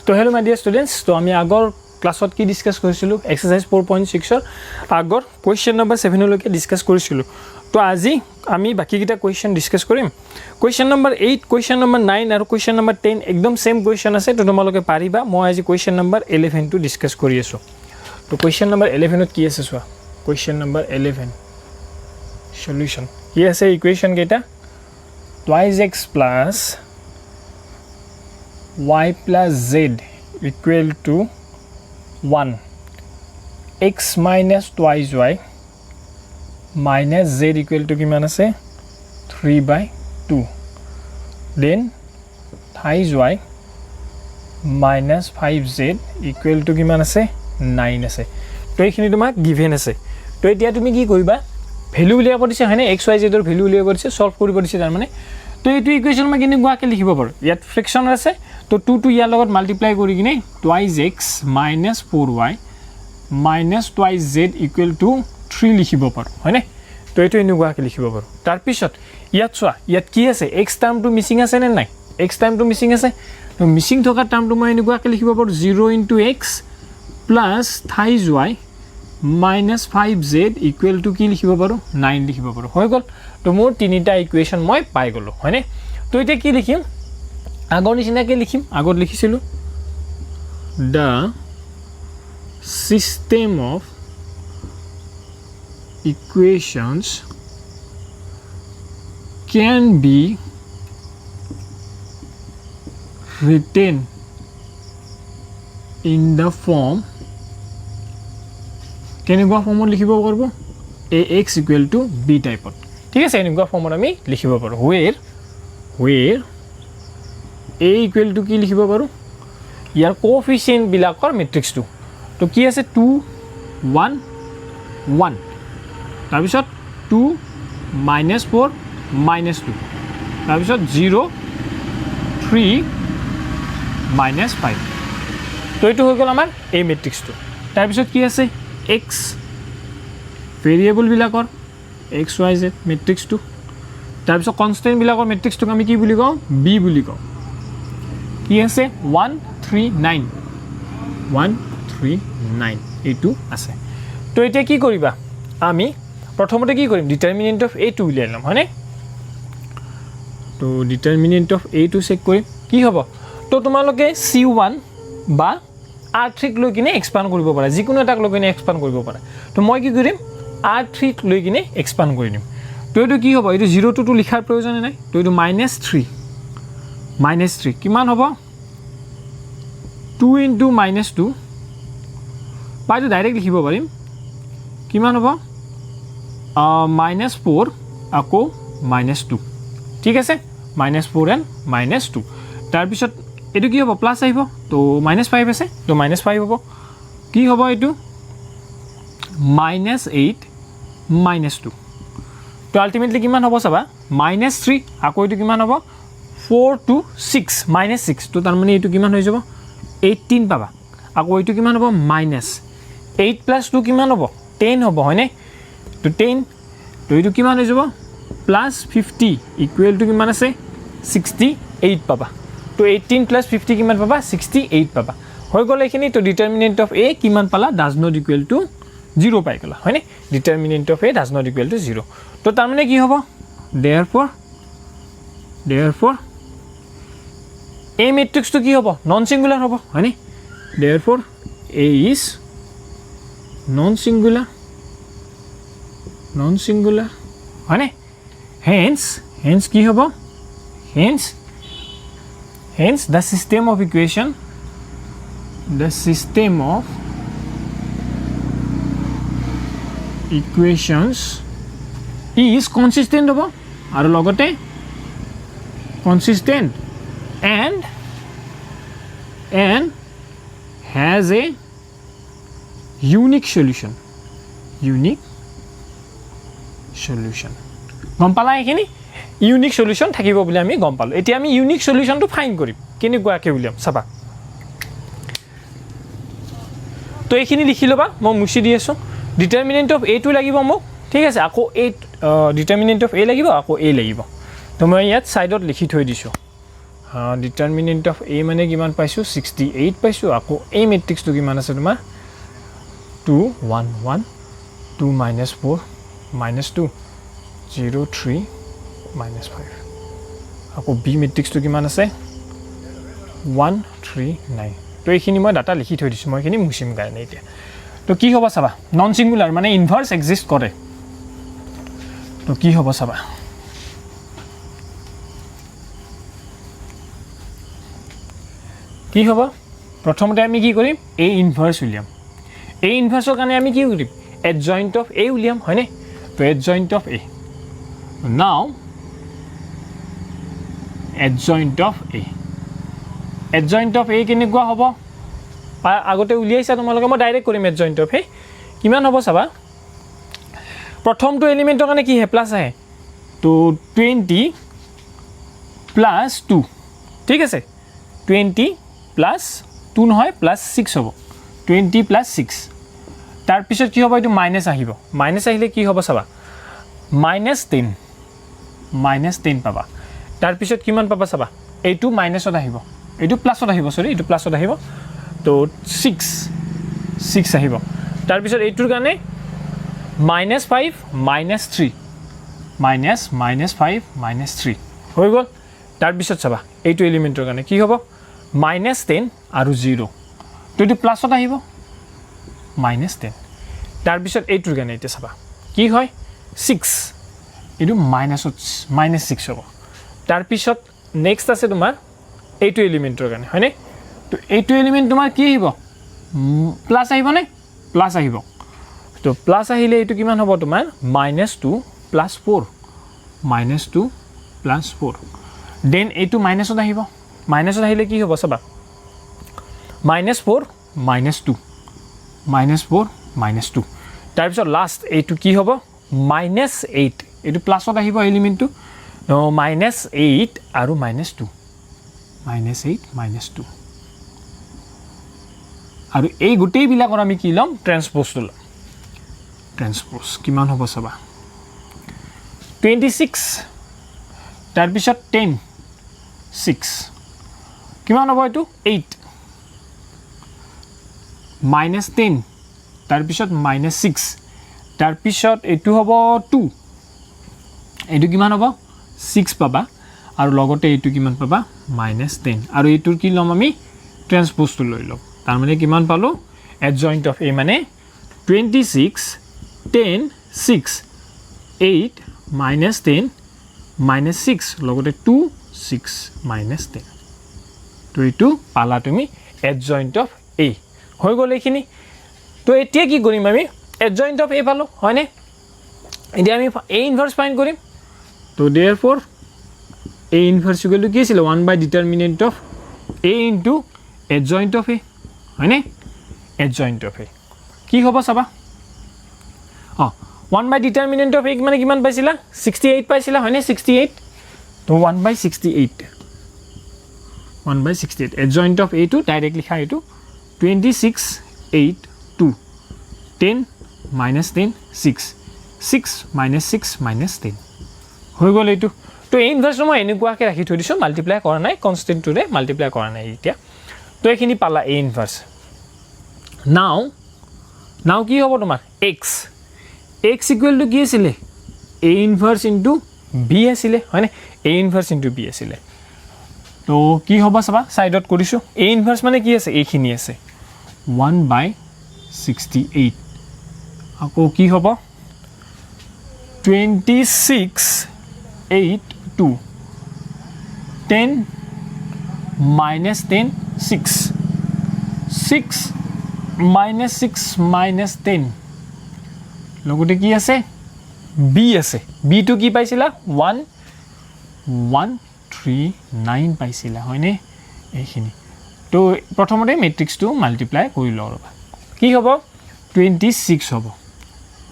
তো হেল্ল' মাই dear students, তো আমি আগৰ ক্লাছত কি ডিছকাছ কৰিছিলোঁ এক্সাৰচাইজ 4.6ৰ আগৰ কুৱেশ্যন নম্বৰ 7লৈকে ডিছকাছ কৰিছিলোঁ। তো আজি আমি বাকীকেইটা কুৱেশ্যন ডিছকাছ কৰিম। কুৱেশ্যন নম্বৰ 8, কুৱেশ্যন নম্বৰ 9 আৰু কুৱেশ্যন নম্বৰ 10 একদম ছেম কুৱেশ্যন আছে, তো তোমালোকে পাৰিবা। মই আজি কুৱেশ্যন নম্বৰ 11টো ডিছকাছ কৰি আছোঁ। তো কুৱেশ্যন নম্বৰ 11ত কি আছে চোৱা, কুৱেশ্যন নম্বৰ 11 সলিউশ্যন কি আছে, ইকুৱেশ্যন কেইটা 2x plus y plus z equal to 1, x minus 2y minus z equal to কিমান আছে 3/2, then thrice y minus 5z equal to কিমান আছে 9 আছে। তো এইখিনি তোমাক গিভেন আছে। তো এতিয়া তুমি কি কৰিবা, ভ্যালু উলিয়াব দিছে হয়নে, x y z ৰ ভ্যালু উলিয়াব দিছে, সলভ কৰিব দিছে। তাৰ মানে তো এইটো ইকুৱেশ্যন মই কেনেকুৱাকৈ লিখিব পাৰোঁ, ইয়াত ফ্ৰেকশ্যন আছে, তো 2 ইয়াৰ লগত মাল্টিপ্লাই কৰি কিনে 2x minus 4y minus 2z equal to 3 লিখিব পাৰোঁ হয়নে। তো এইটো এনেকুৱাকৈ লিখিব পাৰোঁ। তাৰপিছত ইয়াত চোৱা, ইয়াত কি আছে, এক্স টাৰ্মটো মিচিং আছে নে নাই, এক্স টাৰ্মটো মিচিং আছে। তো মিচিং থকা টাৰ্মটো মই এনেকুৱাকৈ লিখিব পাৰোঁ 0 into x plus thrice y minus 5z equal to কি লিখিব পাৰোঁ 9 লিখিব পাৰোঁ। হৈ গ'ল। তো মোৰ তিনিটা ইকুৱেশ্যন মই পাই গ'লোঁ হয়নে। তো এতিয়া কি লিখিম, আগৰ নিচিনাকৈ লিখিম, আগত লিখিছিলোঁ the system of equations can be written in the form, কেনেকুৱা ফৰ্মত লিখিব পাৰিব, ax equal to b টাইপত। ঠিক আছে, এনেকুৱা ফৰ্মত আমি লিখিব পাৰোঁ। where a equal to কি লিখিব পাৰোঁ, ইয়াৰ কোএফিচিয়েণ্টবিলাকৰ মেট্ৰিক্সটো। তো কি আছে 2 1 1, তাৰপিছত 2 minus 4 minus 2, তাৰপিছত 0 3 minus 5। তো এইটো হৈ গ'ল আমাৰ এই মেট্ৰিক্সটো। তাৰপিছত কি আছে x ভেৰিয়েবলবিলাকৰ x y z মেট্ৰিক্সটো। তাৰপিছত কনষ্টেণ্টবিলাকৰ মেট্ৰিক্সটোক আমি কি বুলি কওঁ, b বুলি কওঁ। কি আছে 1 3 9 1 3 9 এইটো আছে। তো এতিয়া কি কৰিবা, আমি প্ৰথমতে কি কৰিম, ডিটাৰমিনেণ্ট অফ a টো উলিয়াই ল'ম হয়নে। তো ডিটাৰমিনেণ্ট অফ a টো চেক কৰিম, কি হ'ব। তো তোমালোকে c1 বা r3ক লৈ কিনে এক্সপাণ্ড কৰিব পাৰা, যিকোনো এটাক লৈ কিনে এক্সপাণ্ড কৰিব পাৰা। তো মই কি কৰিম, r3ক লৈ কিনে এক্সপাণ্ড কৰি দিম। তো এইটো কি হ'ব, এইটো 0টো লিখাৰ প্ৰয়োজনে নাই। তো এইটো -3 কিমান হ'ব 2 into -2, বা এইটো ডাইৰেক্ট লিখিব পাৰিম, কিমান হ'ব -4 আকৌ -2। ঠিক আছে, -4 and -2। তাৰপিছত এইটো কি হ'ব, প্লাছ আহিব, তো -5 আছে, তো -5 হ'ব। কি হ'ব এইটো -8 -2। তো আল্টিমেটলি কিমান হ'ব চাবা, -3 আকৌ এইটো কিমান হ'ব 4 to 6 -6। তো তাৰমানে এইটো কিমান হৈ যাব 18 পাবা। আকৌ এইটো কিমান হ'ব -8 + 2 কিমান হ'ব 10 হ'ব হয়নে। তো 10, তো এইটো কিমান হৈ যাব +50 ইকুৱেল টু কিমান আছে 68 পাবা। তো 18 + 50 কিমান পাবা 68 পাবা। হৈ গ'ল এইখিনি। তো ডিটাৰমিনেণ্ট অফ a কিমান পালা, ডাজ নট ইকুৱেল টু 0 পাই গ'লা হয়নে। Determinant of a does not equal to 0। তো তাৰমানে কি হ'ব, therefore a মেট্ৰিক্সটো কি হ'ব, নন ছিংগুলাৰ হ'ব হয়নে। therefore a is non singular হয়নে। hence কি হ'ব, hence the system of equations is consistent হ'ব আৰু লগতে consistent and has a unique solution। গম পালা এইখিনি, ইউনিক সলিউশ্যন থাকিব বুলি আমি গম পালোঁ। এতিয়া আমি ইউনিক সলিউশ্যনটো ফাইন কৰিম, কেনেকুৱাকৈ উলিয়াম চাবা। তো এইখিনি লিখি ল'বা, মই মুছি দি আছোঁ। ডিটাৰমিনেণ্ট অফ a টো লাগিব মোক, ঠিক আছে। আকৌ ডিটাৰমিনেণ্ট অফ a লাগিব, আকৌ a লাগিব। তো মই ইয়াত সাইডত লিখি থৈ দিছোঁ ডিটাৰমিনেণ্ট অফ A মানে কিমান পাইছোঁ 68 পাইছোঁ আকৌ এই মেট্ৰিক্সটো কিমান আছে তোমাৰ 2 1 1 2 minus 4 minus 2 0 3 minus 5 আকৌ B মেট্ৰিক্সটো কিমান আছে 1 3 9 তো এইখিনি মই ডাটা লিখি থৈ দিছোঁ মই এইখিনি মুছিম কাৰণে এতিয়া তো কি হ'ব চাবা নন সিঙ্গুলাৰ মানে ইনভাৰ্স এক্সিষ্ট কৰে তো কি হ'ব চাবা কি হ'ব প্ৰথমতে আমি কি কৰিম A ইনভাৰ্স উলিয়াম A ইনভাৰ্সৰ কাৰণে আমি কি কৰিম adjoint of A উলিয়াম হয়নে তো adjoint of A now adjoint of A adjoint of A কেনেকুৱা হ'ব আগতে উলিয়াইছা তোমালোকে মই ডাইৰেক্ট কৰিম adjoint of A কিমান হ'ব চাবা প্ৰথমটো এলিমেন্টৰ কাৰণে কি হে প্লাস আহে তো 20 প্লাস 2 ঠিক আছে 20 প্লাস 2 নহয় প্লাস 6 হ'ব 20 প্লাস 6 তাৰ পিছত কি হ'ব এটো মাইনাস আহিব মাইনাস আহিলে কি হ'ব চাবা -10 পাবা তাৰ পিছত কিমান পাবা চাবা এইটো মাইনাসত আহিব এইটো প্লাসত আহিব সৰি এইটো প্লাসত আহিব তো 6 আহিব তাৰ পিছত এইটোৰ কাৰণে -5 -3 -5 -3 হৈ গ'ল তাৰ পিছত চাবা এইটো এলিমেন্টৰ কাৰণে কি হ'ব -10 আৰু 0 তো এইটো প্লাসত আহিব -10 তাৰ পিছত এইটোৰ কাৰণে এটা চাবা কি হয় 6 এইটো -6 হ'ব তাৰ পিছত নেক্সট আছে তোমাৰ এইটো এলিমেন্টৰ কাৰণে হয়নে তো এইটো এলিমেন্ট তোমাৰ কি আহিব প্লাস আহিব নে প্লাস আহিব তো প্লাস আহিলে এইটো কিমান হ'ব তোমাৰ -2 + 4 -2 + 4 দেন এইটো মাইনাসত আহিব মাইনাসত আহিলে কি হ'ব চাবা -4 -2 -4 -2 তাৰ পিছত লাষ্ট এইটো কি হ'ব -8 এইটো প্লাসত আহিব এলিমেন্টটো নো -8 আৰু -2 -8 -2 আৰু এই গোটেই বিলাকৰ আমি কি লম ট্ৰান্সপোজটো লম ট্ৰান্সপোজ কিমান হ'ব চাবা 26 তাৰ পিছত 10 6 কিমান হ'ব এইটো 8 -10 তাৰ পিছত -6 তাৰ পিছত এইটো হ'ব 2 এইটো কিমান হ'ব 6 পাবা আৰু লগতে এইটো কিমান পাবা -10 আৰু এইটোৰ কি লম আমি ট্ৰান্সপোজটো লৈ লম তাৰ মানে কিমান পালো adjoint of A মানে 26 10 6 8 -10 -6 লগতে 2 6 -10 তো এইটো পালা তুমি adjoint of A হৈ গ'ল এইখিনি তো এতিয়া কি কৰিম আমি adjoint of A পালো হয়নে এতিয়া আমি A ইনভাৰ্স ফাইন্ড কৰিম তো therefore A inverse equal to কি ছিল 1/determinant of A into adjoint of A হয়নে adjoint of A কি হ'ব চাবা 1/determinant of A মানে কিমান পাইছিলা 68 পাইছিলা হয়নে 68 তো 1/68 adjoint of A to direct লিখা এইটো 26 8 2 10 -10 6 6 -6 -10 হৈ গ'ল এইটো তো এই ইনভার্সটো মই এনেকুৱাকে ৰাখি থৈ দিছো মাল্টিপ্লাই কৰা নাই কনস্ট্যান্টটোৰে মাল্টিপ্লাই কৰা নাই এতিয়া তো এইখিনি পালা A ইনভাৰ্স নাও কি হ'ব তোমাৰ x ইকুয়াল টু কি আছিল A ইনভার্স ইনটু B আছিল হয়নে A ইনভার্স ইনটু B আছিল তো কি হ'ব চাবা সাইডত কৰিছো A ইনভার্স মানে কি আছে এইখিনি আছে 1/68 আকৌ কি হ'ব 26 8 2 10 -10 6 6 -6 -10 লগতে কি আছে B আছে B টু কি পাইছিলা 1139 পাইছিলা হয়নে এইখিনি তো প্ৰথমতে ম্যাট্ৰিক্সটো মাল্টিপ্লাই কৰি লও কি হ'ব 26 হ'ব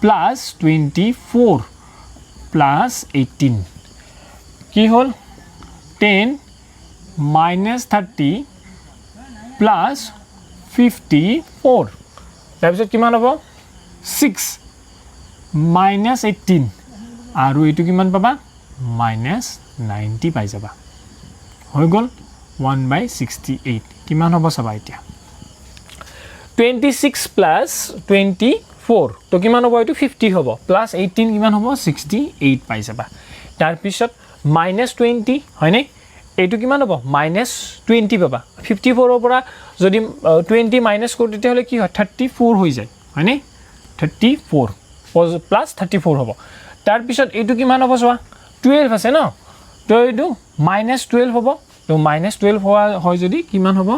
প্লাস 24 প্লাস 18 কি হল 10 -30 প্লাস 54 তাৰপিছত কিমান হ'ব 6 -18 আৰু এইটো কিমান পাবা -90 পাই যাবা হৈ গ'ল 1/68 কিমান হ'ব চাবা এতিয়া 26 প্লাস 24 তো কিমান হ'ব এটো 50 হ'ব প্লাস 18 কিমান হ'ব 68 পাই যাবা তাৰ পিছত -20 হয় নে এটো কিমান হ'ব -20 পাবা 54 ৰ পৰা যদি 20 মাইনাস কৰি দিতে হলে কি হয় 34 হৈ যায় হয় নে 34 প্লাস 34 হ'ব তাৰ পিছত এটো কিমান হ'ব চোৱা 12 আছে ন তো এটো -12 হ'ব তো -12 হয় যদি কিমান হ'ব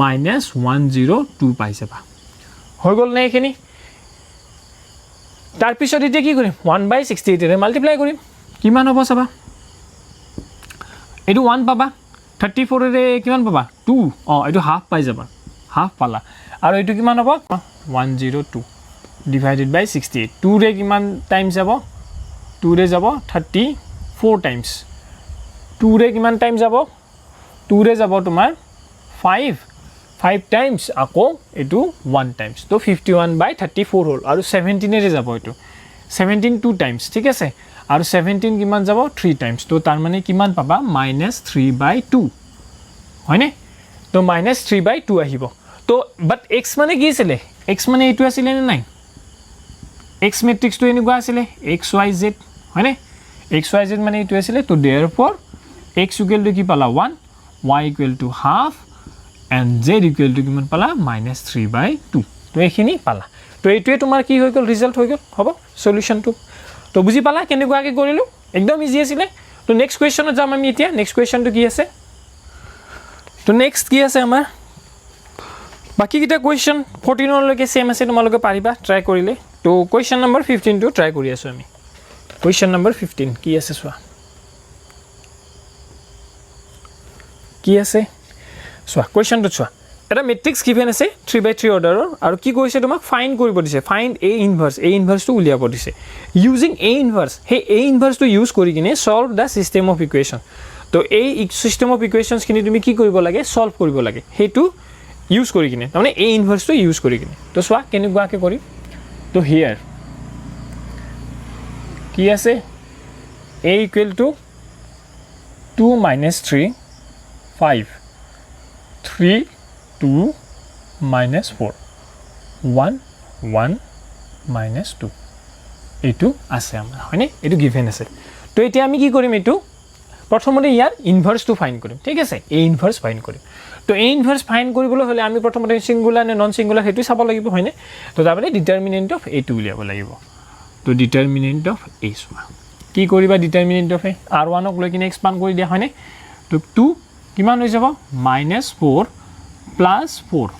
-102 পাই যাবা হৈ গল না এখিনি তাৰ পিছত এতিয়া কি কৰিম 1/68 ৰে মাল্টিপ্লাই কৰিম কিমান হ'ব চাবা এটো 1 পাবা 34 ৰে কিমান পাবা 2 এটো হাফ পাই যাবা হাফ পালা আৰু এটো কিমান হ'ব 102 ডিভাইডেড বাই 68 2 ৰে কিমান টাইমছ যাব 2 ৰে যাব 34 টাইমছ 2 ৰে কিমান টাইম যাব 2 ৰে যাব তোমাৰ 5 টাইমছ আকৌ এটো 1 টাইমছ তো 51/34 হল আৰু 17 ৰে যাব এটো 17 2 টাইমছ ঠিক আছে আৰু 17 কিমান যাব 3 টাইমছ তো তাৰ মানে কিমান পাবা -3/2 হয়নে তো -3/2 আহিব তো বাট x মানে কি আছিল x মানে এটো আছিল নে নাই x মেট্ৰিক্স তো এনেকুৱা আছিল x y z হয়নে x y z মানে এটো আছিল তো therefore x equal to কি পালা 1 y equal to half and z equal to কিমান পালা -3/2 তো এখিনি পালা তো এইটোৱে তোমাৰ কি হৈ গল ৰিজাল্ট হৈ গল হ'ব সলিউশনটো তো বুজি পালা কেনেকুৱাকে কৰিলো একদম ইজি আছিল তো নেক্সট কোৱেশ্চনত যাম আমি এতিয়া নেক্সট কোৱেশ্চনটো কি আছে তো নেক্সট কি আছে আমাৰ বাকি কিটা কোৱেশ্চন 14 লৈকে সেম আছে তোমালোকে পাৰিবা ট্ৰাই কৰিলে তো কোৱেশ্চন নম্বৰ 15 টো ট্ৰাই কৰি আছো আমি কোৱেশ্চন নম্বৰ 15 কি আছে চোৱা কি আছে চোৱা কোৱেশ্চনটো চোৱা এটা মেট্ৰিক্স গিভেন আছে 3/3 অৰ্ডাৰৰ আৰু কি কৈছে তোমাক ফাইন্ড কৰিব দিছে ফাইন্ড a ইনভাৰ্স টো উলিয়াব দিছে ইউজিং a ইনভাৰ্স হে a ইনভাৰ্স টো ইউজ কৰি কিনে সলভ দা সিস্টেম অফ ইকুৱেশন তো এই সিস্টেম অফ ইকুৱেশনছ খিনি তুমি কি কৰিব লাগে সলভ কৰিব লাগে হেতু ইউজ কৰি কিনে মানে a ইনভাৰ্স টো ইউজ কৰি কিনে তো চোৱা কেনেকুৱাকে কৰি তো হিয়াৰ কি আছে a equal to 2 - 3 5 3 2 minus 4 1 1 minus 2 এটো আছে আমাৰ হয়নে এটো গিভেন আছে তো এতিয়া আমি কি কৰিম এটো প্ৰথমতে ইয়াৰ ইনভাৰ্স টো ফাইন্ড কৰিম ঠিক আছে a ইনভাৰ্স ফাইন্ড কৰিম তো a ইনভাৰ্স ফাইন্ড কৰিবলৈ হলে আমি প্ৰথমতে সিঙ্গুলাৰ নে নন সিঙ্গুলাৰ হেতু চাব লাগিব হয়নে তো তাৰপৰে ডিটাৰমিনেন্ট অফ a টো উলিয়াব লাগিব তো ডিটাৰমিনেন্ট অফ a সোৱা কি কৰিবা ডিটাৰমিনেন্ট অফ a r1 ক লৈ কিনে এক্সপান্ড কৰি দিয়া হয়নে তো 2 কিমান হৈ যাব -4 + 4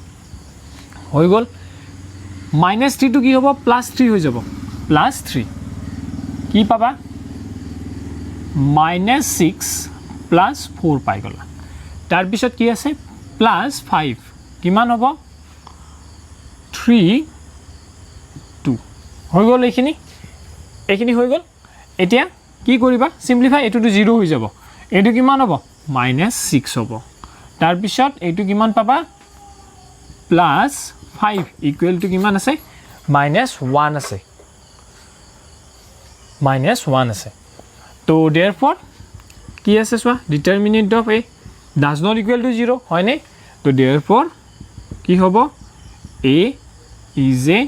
হৈ গল -3 টো কি হ'ব +3 হৈ যাব +3 কি পাবা -6 + 4 পাই গলা তাৰ পিছত কি আছে +5 কিমান হ'ব 3 2 হৈ গল এইখিনি হৈ গল এতিয়া কি কৰিবা সিম্পলিফাই এটো 0 হৈ যাব এটো কিমান হ'ব -6 হ'ব তাৰ পিছত এটো কিমান পাবা +5 ইকুৱেল টু কিমান আছে -1 আছে -1 আছে তো therefore কি আছে সোৱা ডিটাৰমিনেন্ট of a does not equal to 0 হয় নে তো therefore কি হ'ব a is a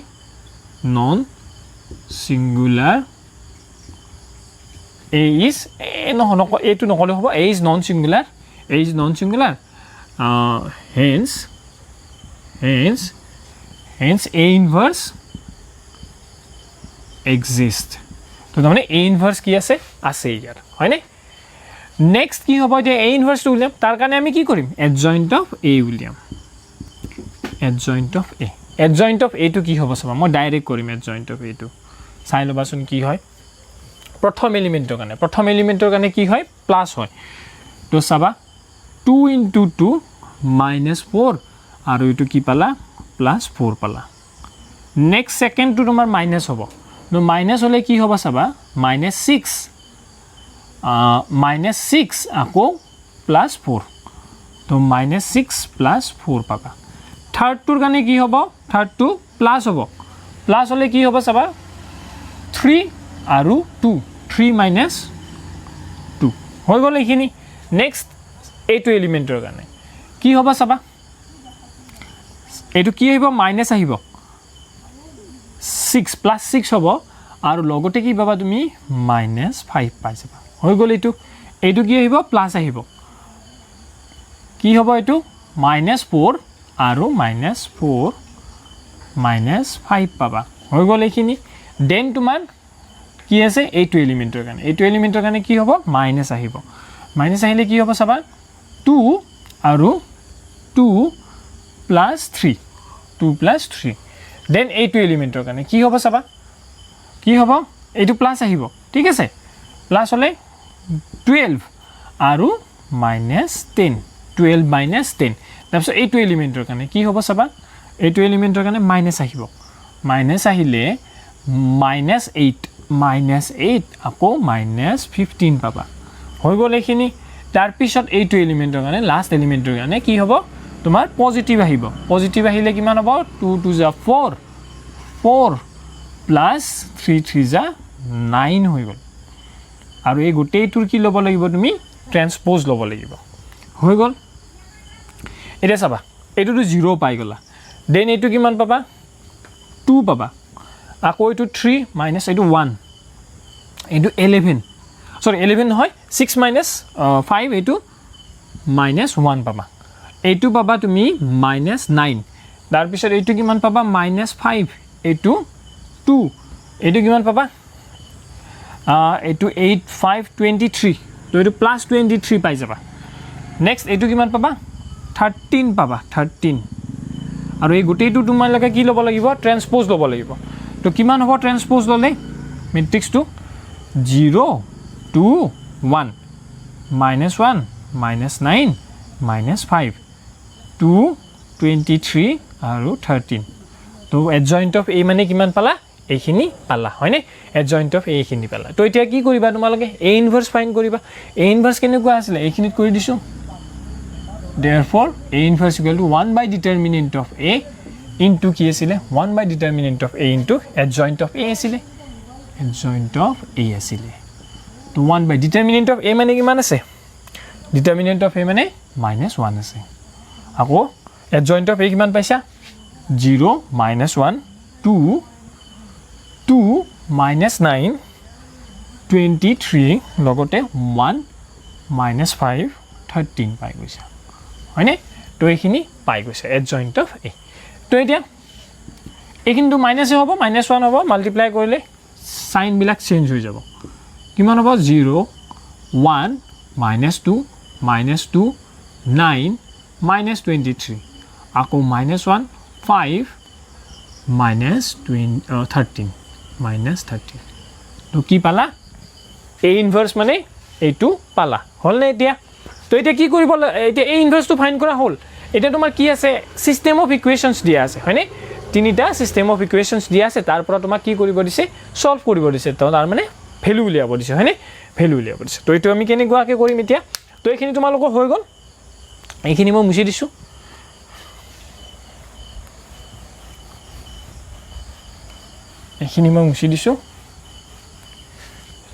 non singular a is a to নকলে হ'ব a is non singular hence a inverse exist তো তাৰমানে a inverse কি আছে ইয়াৰ হয় নে নেক্সট কি হ'ব যে a inverse টো উলিয়াম তাৰ কাৰণে আমি কি কৰিম adjoint of a উলিয়াম adjoint of a টো কি হ'ব চাবা মই ডাইৰেক্ট কৰিম adjoint of a টো চাই লবাচোন কি হয় প্ৰথম এলিমেন্টৰ কাৰণে কি হয় প্লাস হয় তো চাবা 2 * 2 -4 আৰু এটো কি পালা +4 পালা নেক্সট সেকেন্ড টো তোমাৰ মাইনাস হ'ব নো মাইনাস হলে কি হ'ব চাবা -6 আকৌ +4 তো -6 + 4 পাবা থাৰ্ড টোৰ কাৰণে কি হ'ব থাৰ্ড টো প্লাস হ'ব প্লাস হলে কি হ'ব চাবা 3 আৰু 2 3 - 2 হৈ গল এইখিনি নেক্সট এইটো এলিমেন্টৰ কাৰণে কি হ'ব চাবা এইটো কি আহিব মাইনাস আহিব 6 প্লাস 6 হ'ব আৰু লগতে কি পাবা তুমি -5 পাই যাবা হৈ গ'ল এইটো কি আহিব প্লাস আহিব কি হ'ব এইটো -4 আৰু -4 -5 পাবা হৈ গ'ল এইখিনি দেন তোমাৰ কি আছে এইটো এলিমেন্টৰ কাৰণে কি হ'ব মাইনাস আহিব মাইনাস আহিলে কি হ'ব চাবা 2 আৰু 2 + 3 দেন এইটো এলিমেন্টৰ কাৰণে কি হ'ব চাবা কি হ'ব এইটো প্লাস আহিব ঠিক আছে প্লাস হলে 12 আৰু -10 12 - 10 তাৰপিছত এইটো এলিমেন্টৰ কাৰণে কি হ'ব চাবা এইটো এলিমেন্টৰ কাৰণে মাইনাস আহিব মাইনাস আহিলে -8 আকৌ -15 পাবা হৈ গ'ল এইখিনি তাৰ পিছত এইটো এলিমেন্টৰ কাৰণে লাষ্ট এলিমেন্টৰ কাৰণে কি হ'ব তোমাৰ পজিটিভ আহিলে কিমান হ'ব 2 * 2 = 4 4 + 3 * 3 = 9 হৈ গ'ল আৰু এই গোটেইটোৰ কি ল'ব লাগিব তুমি ট্ৰান্সপোজ ল'ব লাগিব হৈ গ'ল এটা চাবা এইটোটো 0 পাই গলা দেন এইটো কিমান পাবা 2 পাবা আকৌ এইটো 3 - এইটো 1 এইটো 11 সৰি 11 নহয় 6 - 5 এইটো -1 পাবা এইটো পাবা তুমি -9 তাৰ পিছত এইটো কিমান পাবা -5 এইটো 2 এইটো কিমান পাবা এইটো 8 5 23 তো এইটো +23 পাই যাবা নেক্সট এইটো কিমান পাবা 13 পাবা 13 আৰু এই গোটেইটো তোমালকে কি ল'ব লাগিব ট্ৰান্সপোজ ল'ব লাগিব তো কিমান হ'ব ট্ৰান্সপোজ ল'লে মেট্ৰিক্সটো 0 2 1 -1 -9 -5 2 23 আৰু 13 তো এডজয়েন্ট অফ এ মানে কিমান পালা এইখিনি পালা হয়নে এডজয়েন্ট অফ এ খিনি পালা তো এতিয়া কি কৰিবা তোমালকে এ ইনভাৰ্স ফাইন্ড কৰিবা এ ইনভাৰ্স কেনেকুৱা আছিল এইখিনিত কৰি দিছো therefore a inverse equal to 1 by determinant of a into কি আছিলে 1 by determinant of a into adjoint of a আছিলে adjoint of a আছিলে তো 1 by determinant of a মানে কিমান আছে determinant of a মানে -1 আছে আকৌ adjoint of a কিমান পাইছা 0 -1 2 2 -9 23 লগতে 1 -5 13 পাই গৈছা হয়নে তো এইখিনি পাই গৈছে adjoint of a তো এতিয়া এইখিনিটো মাইনাসে হ'ব -1 হ'ব মাল্টিপ্লাই কৰিলে সাইন বিলাক চেঞ্জ হৈ যাব কিমান হ'ব 0 1 -2 -2 9 -23 আকৌ -1 5 -13 তো কি পালা a ইনভার্স মানে এইটো পালা হল নে এতিয়া তো এটা কি কৰিব এটা a ইনভাৰ্স তো ফাইন্ড কৰা হল এটা তোমাৰ কি আছে সিস্টেম অফ ইকুয়েশনস দিয়া আছে হয়নে তিনিটা সিস্টেম অফ ইকুয়েশনস দিয়া আছে তাৰ পৰা তোমাক কি কৰিব দিছে সলভ কৰিব দিছে তো তাৰ মানে ভ্যালু উলিয়াব দিছে হয়নে ভ্যালু উলিয়াব দিছে তো এইটো আমি কেনেকুৱাকে কৰিম এতিয়া তো এইখিনি তোমালোকৰ হৈ গল এইখিনি মই মুছি দিছো এইখিনি মই মুছি দিছো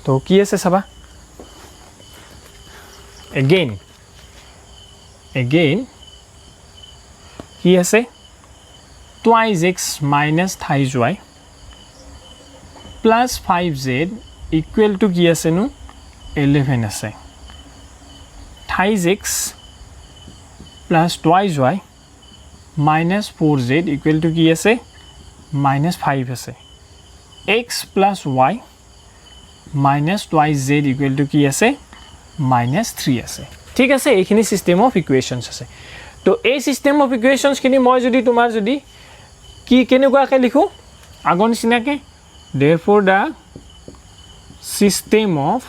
তো কি আছে চাবা again কি আছে twice x minus thrice y plus 5z equal to কি আছে নো 11 আছে thrice x plus twice y minus 4z equal to কি আছে minus 5 আছে x plus y minus twice z equal to কি আছে minus 3 আছে ঠিক আছে এইখিনি সিস্টেম অফ ইকুয়েশনস আছে তো এই সিস্টেম অফ ইকুয়েশনস খিনি মই যদি তোমাৰ যদি কি কেনেকুৱাকে লিখো আগৰ নিচিনাকে therefore the system of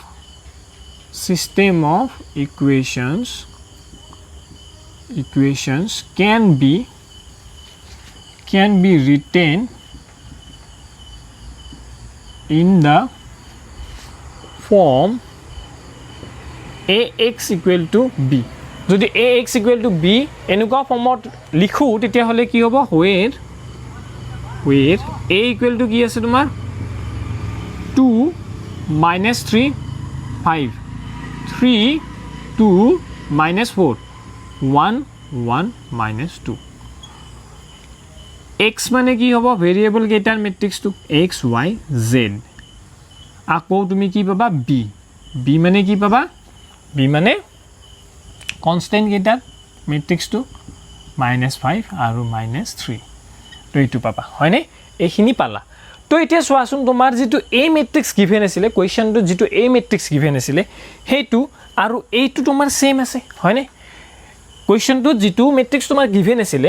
equations can be written in the form ax equal to b যদি ax equal to b এনেকুৱা ফৰ্মত লিখো তেতিয়া হলে কি হ'ব where a equal to কি আছে তোমাৰ 2 minus 3 5 3 2 minus 4 1 1 minus 2 x মানে কি হ'ব ভেৰিয়েবল কেইটাৰ মেট্ৰিক্সটো x y z আকৌ তুমি কি পাবা b b মানে কি পাবা b মানে কনস্ট্যান্ট কেইটাৰ মেট্ৰিক্সটো -5 আৰু -3 তো এইটো পাবা হয়নে এইখিনি পালা তো এতিয়া চোৱাচোন তোমাৰ যেটো a মেট্ৰিক্স গিভেন আছিল কোৱেশ্চনটো যেটো a মেট্ৰিক্স গিভেন আছিল হেতু আৰু এইটো তোমাৰ সেম আছে হয়নে কোৱেশ্চনটো যেটো মেট্ৰিক্স তোমাৰ গিভেন আছিল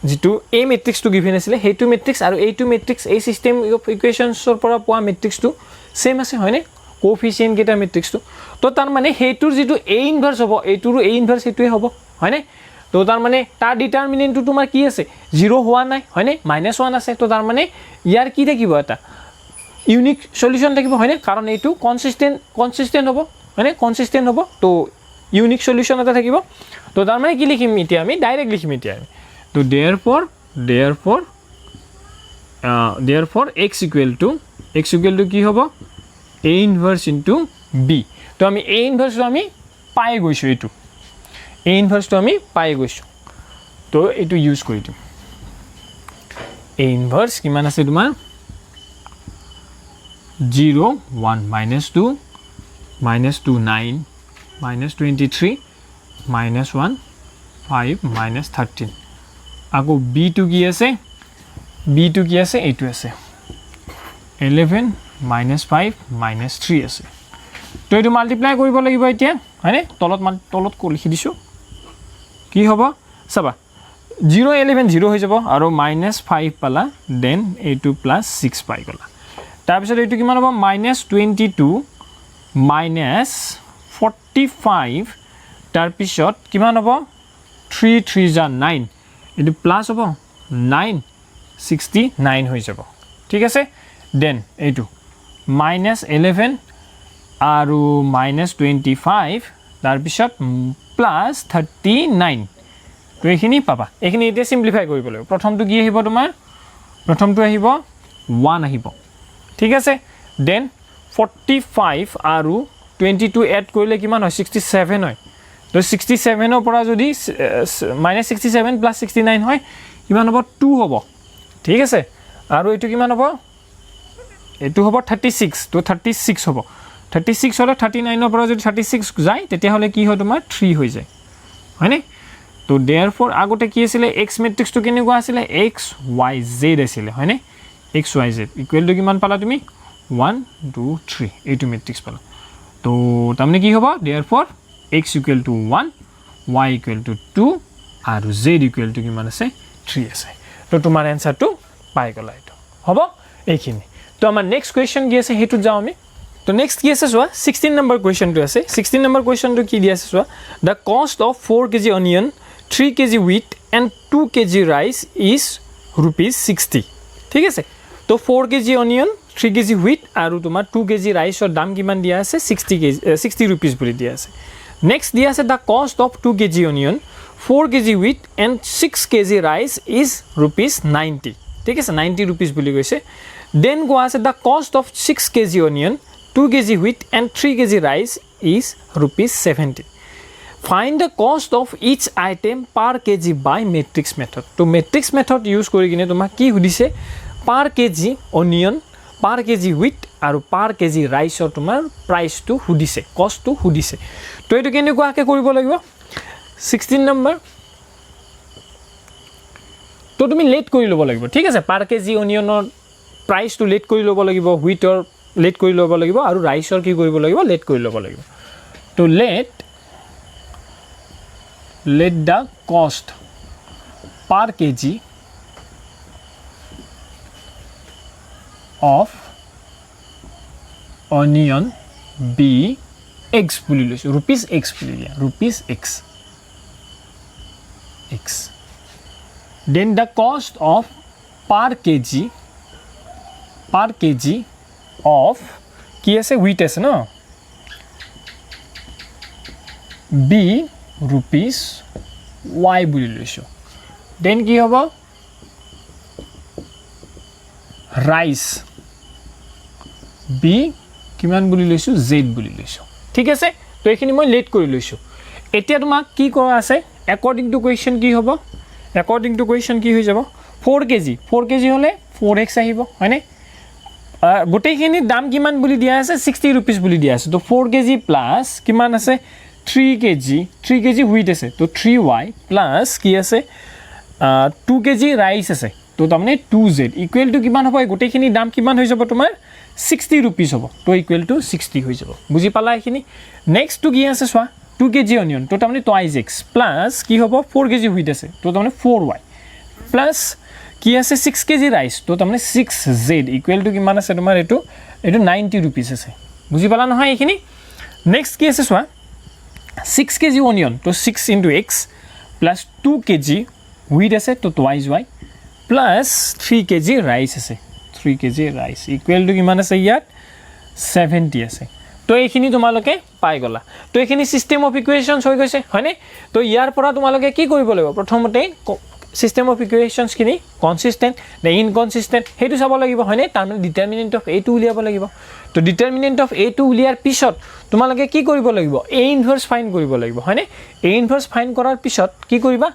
যেটো a মেট্ৰিক্সটো গিভেন আছিল হেতু মেট্ৰিক্স আৰু এইটো মেট্ৰিক্স এই সিস্টেম অফ ইকুৱেশনছৰ পৰা পোৱা মেট্ৰিক্সটো সেম আছে হয়নে কোএফিচিয়েন্ট কেইটা মেট্ৰিক্সটো তো তাৰ মানে হেতুৰ যেটো a ইনভাৰ্স হ'ব এইটোৰ a ইনভাৰ্স হেতুৱে হ'ব হয়নে তো তাৰ মানে তাৰ ডিটাৰমিনেন্টটো তোমাৰ কি আছে 0 হোৱা নাই হয়নে -1 আছে তো তাৰ মানে ইয়াৰ কি থাকিব এটা ইউনিক সলিউশন থাকিব হয়নে কাৰণ এইটো কনসিস্টেন্ট হ'ব হয়নে কনসিস্টেন্ট হ'ব তো ইউনিক সলিউশন এটা থাকিব তো তাৰ মানে কি লিখিম এতিয়া আমি ডাইৰেক্ট লিখিম এতিয়া তো therefore x equal to কি হ'ব a inverse into b তো আমি a inverse তো আমি পাই গৈছো এটো a inverse তো আমি পাই গৈছো তো এটো ইউজ কৰি দিম a inverse কিমান আছে তোমাৰ 0 1 -2 -2 9 -23 -1 5 -13 আকৌ b to কি আছে এইটো আছে 11 -5 -3 আছে তো এটো মাল্টিপ্লাই কৰিব লাগিব এতিয়া হয়নে তলত লিখি দিছো কি হ'ব চাবা 0 11 0 হৈ যাব আৰু -5 পালা দেন এইটো +6 পাই গলা তাৰ পিছত এইটো কিমান হ'ব -22 -45 তাৰ পিছত কিমান হ'ব 3 3 * 9 এটো প্লাস হ'ব 969 হৈ যাব ঠিক আছে দেন এইটো -11 আৰু -25 তাৰ পিছত +39 তো এইখিনি পাবা এইখিনি এতিয়া সিম্পলিফাই কৰিব লাগিব প্ৰথমটো কি আহিব তোমাৰ প্ৰথমটো আহিব 1 আহিব ঠিক আছে দেন 45 আৰু 22 এড কৰিলে কিমান হয় 67 হয় তো 67 ৰ পৰা যদি -67 + 69 হয় কিমান হ'ব 2 হ'ব ঠিক আছে আৰু এটো কিমান হ'ব এটো হ'ব 36 তো 36 হ'ব 36 হলে 39 ৰ পৰা যদি 36 যায় তেতিয়া হলে কি হয় তোমাৰ 3 হৈ যায় হয়নে তো therefore আগতে কি আছিল x মেট্ৰিক্সটো কেনেকুৱা আছিল x y z আছিল হয়নে x y z equal to কিমান পালা তুমি 1 2 3 এইটো মেট্ৰিক্স পালা তো তাৰমানে কি হ'ব therefore x equal to 1 y equal to 2 আৰু z equal to কিমান আছে 3 আছে তো তোমাৰ আনসাৰটো পাই গলা এটো হ'ব এইখিনি তো আমাৰ নেক্সট কোৱেশ্চন কি আছে হেতু যাও আমি তো নেক্সট কি আছে চোৱা 16 নম্বৰ কোৱেশ্চনটো আছে 16 নম্বৰ কোৱেশ্চনটো কি দি আছে চোৱা the cost of 4 kg onion 3 kg wheat and 2 kg rice is ₹60 ঠিক আছে তো 4 kg onion 3 kg wheat আৰু তোমাৰ 2 kg riceৰ দাম কিমান দিয়া আছে 60 rupees বুলি দিয়া আছে next দিয়া আছে the cost of 2 kg onion 4 kg wheat and 6 kg rice is ₹90 ঠিক আছে 90 rupees বুলি কৈছে then go আছে the cost of 6 kg onion 2 kg wheat and 3 kg rice is ₹70 find the cost of each item per kg by matrix method to matrix method use কৰি কিনে তোমাক কি সুধিছে per kg onion per kg wheat আৰু per kg rice or তোমাৰ price to সুধিছে cost to সুধিছে তো এটো কেনেকুৱাকে কৰিব লাগিব 16 নম্বৰ তো তুমি লেট কৰি ল'ব লাগিব ঠিক আছে per kg অনিয়নৰ price to লেট কৰি ল'ব লাগিব wheator লেট কৰি ল'ব লাগিব আৰু ৰাইচৰ কি কৰিব লাগিব লেট কৰি ল'ব লাগিব তো let the cost per kg of onion be x বুলি লৈছো rupees x বুলি দিয়া rupees x then the cost of per kg of কি আছে wheat আছে ন b rupees y বুলি লৈছো then কি হ'ব rice b কিমান বুলি লৈছো z বুলি লৈছো ঠিক আছে তো এখিনি মই লেট কৰি লৈছো এতিয়া তোমাক কি কোৱা আছে according to question কি হ'ব according to question কি হৈ যাব 4 kg হলে 4x আহিব হয়নে গোটেইখিনি দাম কিমান বুলি দিয়া আছে 60 rupees বুলি দিয়া আছে তো 4 kg প্লাস কিমান আছে 3 kg হুইট আছে তো 3y প্লাস কি আছে 2 kg রাইস আছে তো তাৰমানে 2z ইকুৱেল টু কিমান হ'ব গোটেইখিনি দাম কিমান হৈ যাব তোমাৰ 60 rupees হ'ব তো ইকুৱেল টু 60 হৈ যাব বুজি পালা এখিনি নেক্সট টু কি আছে চোৱা 2 kg অনিয়ন তো তাৰমানে twice x প্লাস কি হ'ব 4 kg হুইট আছে তো তাৰমানে 4y প্লাস কি আছে 6 kg ৰাইস তো তাৰমানে 6z ইকুৱেল টু কিমান আছে তোমাৰ এটো 90 rupees আছে বুজি পালা নহয় এখিনি নেক্সট কি আছে চোৱা 6 kg অনিয়ন তো 6 into x plus 2 kg wheat আছে তো twice y plus 3 kg rice আছে 3 kg rice equal to কিমান আছে ইয়াত 70 আছে তো এইখিনি তোমালোকে পাই গলা তো এইখিনি সিস্টেম অফ ইকুয়েশনস হৈ গৈছে হয়নে তো ইয়াৰ পৰা তোমালোকে কি কৰিব লাগিব প্ৰথমতে সিস্টেম অফ ইকুয়েশনস কিনি কনসিস্টেন্ট নে ইনকনসিস্টেন্ট হেতু চাব লাগিব হয়নে তাৰ মানে ডিটাৰমিনেন্ট অফ a2 উলিয়াব লাগিব তো ডিটাৰমিনেন্ট অফ a2 উলিয়াৰ পিছত তোমালোকে কি কৰিব লাগিব a ইনভাৰ্স ফাইন্ড কৰিব লাগিব হয়নে a ইনভাৰ্স ফাইন্ড কৰাৰ পিছত কি কৰিবা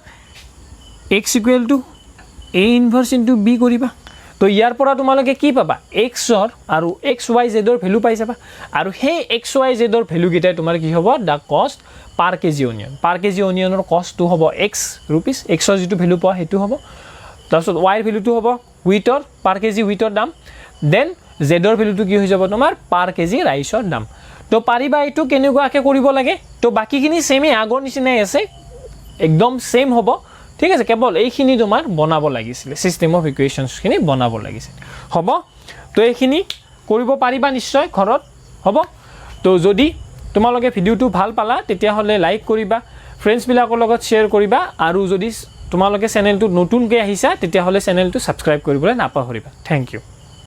x equal to a inverse into b কৰিবা তো ইয়াৰ পৰা তোমালোকে কি পাবা x ৰ আৰু xyz ৰ ভ্যালু পাই যাবা আৰু সেই xyz ৰ ভ্যালু গিটা তোমাৰ কি হ'ব দা কষ্ট পাৰ কেজি অনিয়নৰ কষ্টটো হ'ব x rupees x ৰ যেটো ভ্যালু পোৱা হেতু হ'ব তাৰছত y ৰ ভ্যালুটো হ'ব হুইটৰ পাৰ কেজি হুইটৰ দাম দেন z ৰ ভ্যালুটো কি হৈ যাব তোমাৰ পাৰ কেজি ৰাইসৰ দাম তো পাৰিবা এটো কেনেকুৱাকে কৰিব লাগে তো বাকিখিনি সেমে আগৰ নিচিনাই আছে একদম সেম হ'ব ঠিক আছে কেৱল এইখিনি তোমাৰ বনাব লাগিছিল সিস্টেম অফ ইকুয়েশনস খিনি বনাব লাগিছিল হ'ব তো এইখিনি কৰিব পাৰিবা নিশ্চয় ঘৰত হ'ব তো যদি তোমালোকে ভিডিওটো ভাল পালা তেতিয়া হলে লাইক কৰিবা ফ্ৰেন্ডছ বিলাকৰ লগত শেয়াৰ কৰিবা আৰু যদি তোমালোকে চেনেলটো নতুনকৈ আহিছা তেতিয়া হলে চেনেলটো সাবস্ক্ৰাইব কৰিবলৈ নাপাহৰিবা থ্যাংক ইউ